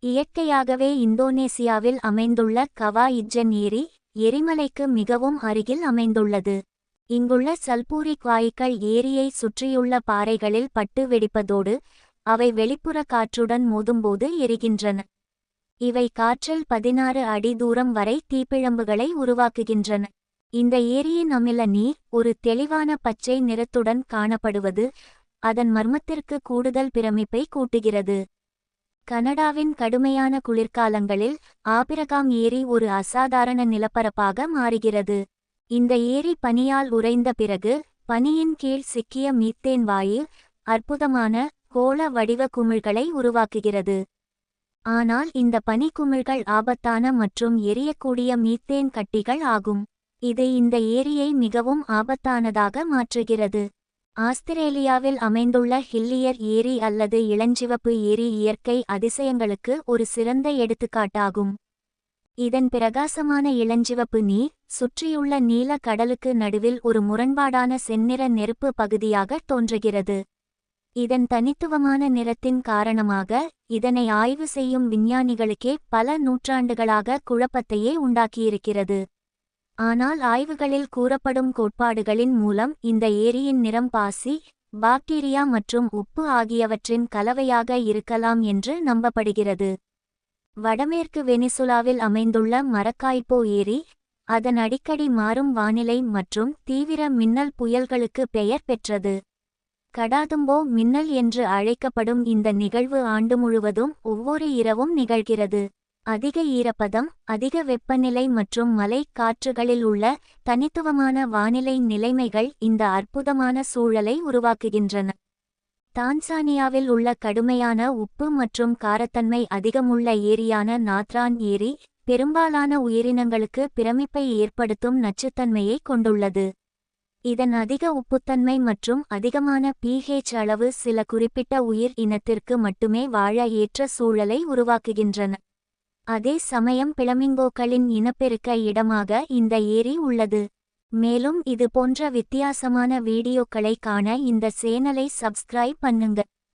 இயற்கையாகவே இந்தோனேசியாவில் அமைந்துள்ள கவா இஜ்ஜன் ஏரி எரிமலைக்கு மிகவும் அருகில் அமைந்துள்ளது. இங்குள்ள சல்பூரிக் வாயுக்கள் ஏரியை சுற்றியுள்ள பாறைகளில் பட்டு வெடிப்பதோடு அவை வெளிப்புற காற்றுடன் மோதும்போது எரிகின்றன. இவை காற்றில் 16 அடி தூரம் வரை தீப்பிழம்புகளை உருவாக்குகின்றன. இந்த ஏரியின் அமில நீர் ஒரு தெளிவான பச்சை நிறத்துடன் காணப்படுவது அதன் மர்மத்திற்கு கூடுதல் பிரமிப்பை கூட்டுகிறது. கனடாவின் கடுமையான குளிர்காலங்களில் ஆபிரகாம் ஏரி ஒரு அசாதாரண நிலப்பரப்பாக மாறுகிறது. இந்த ஏரி பனியால் உறைந்த பிறகு பனியின் கீழ் சிக்கிய மீத்தேன் வாயு அற்புதமான கோள வடிவ குமிழ்களை உருவாக்குகிறது. ஆனால் இந்த பனிக்குமிழ்கள் ஆபத்தான மற்றும் எரியக்கூடிய மீத்தேன் கட்டிகள் ஆகும். இது இந்த ஏரியை மிகவும் ஆபத்தானதாக மாற்றுகிறது. ஆஸ்திரேலியாவில் அமைந்துள்ள ஹில்லியர் ஏரி அல்லது இளஞ்சிவப்பு ஏரி இயற்கை அதிசயங்களுக்கு ஒரு சிறந்த எடுத்துக்காட்டாகும். இதன் பிரகாசமான இளஞ்சிவப்பு நீர் சுற்றியுள்ள நீல கடலுக்கு நடுவில் ஒரு முரண்பாடான செந்நிற நெருப்பு பகுதியாக தோன்றுகிறது. இதன் தனித்துவமான நிறத்தின் காரணமாக இதனை ஆய்வு செய்யும் விஞ்ஞானிகளுக்கே பல நூற்றாண்டுகளாக குழப்பத்தையே உண்டாக்கியிருக்கிறது. ஆனால் ஆய்வுகளில் கூறப்படும் கோட்பாடுகளின் மூலம் இந்த ஏரியின் நிறம் பாசி, பாக்டீரியா மற்றும் உப்பு ஆகியவற்றின் கலவையாக இருக்கலாம் என்று நம்பப்படுகிறது. வடமேற்கு வெனிசுலாவில் அமைந்துள்ள மரக்காய்போ ஏரி அதன் அடிக்கடி மாறும் வானிலை மற்றும் தீவிர மின்னல் புயல்களுக்கு பெயர் பெற்றது. கடாதும்போ மின்னல் என்று அழைக்கப்படும் இந்த நிகழ்வு ஆண்டு முழுவதும் ஒவ்வொரு இரவும் நிகழ்கிறது. அதிக ஈரப்பதம், அதிக வெப்பநிலை மற்றும் மலை காற்றுகளில் உள்ள தனித்துவமான வானிலை நிலைமைகள் இந்த அற்புதமான சூழலை உருவாக்குகின்றன. தான்சானியாவில் உள்ள கடுமையான உப்பு மற்றும் காரத்தன்மை அதிகமுள்ள ஏரியான நாத்ரான் ஏரி பெரும்பாலான உயிரினங்களுக்கு பிரமிப்பை ஏற்படுத்தும் நச்சுத்தன்மையை கொண்டுள்ளது. இதன் அதிக உப்புத்தன்மை மற்றும் அதிகமான pH அளவு சில குறிப்பிட்ட உயிர் இனத்திற்கு மட்டுமே வாழ ஏற்ற சூழலை உருவாக்குகின்றன. அதே சமயம் பிளமிங்கோக்களின் இனப்பெருக்க இடமாக இந்த ஏரி உள்ளது. மேலும் இது போன்ற வித்தியாசமான வீடியோக்களை காண இந்த சேனலை சப்ஸ்கிரைப் பண்ணுங்க.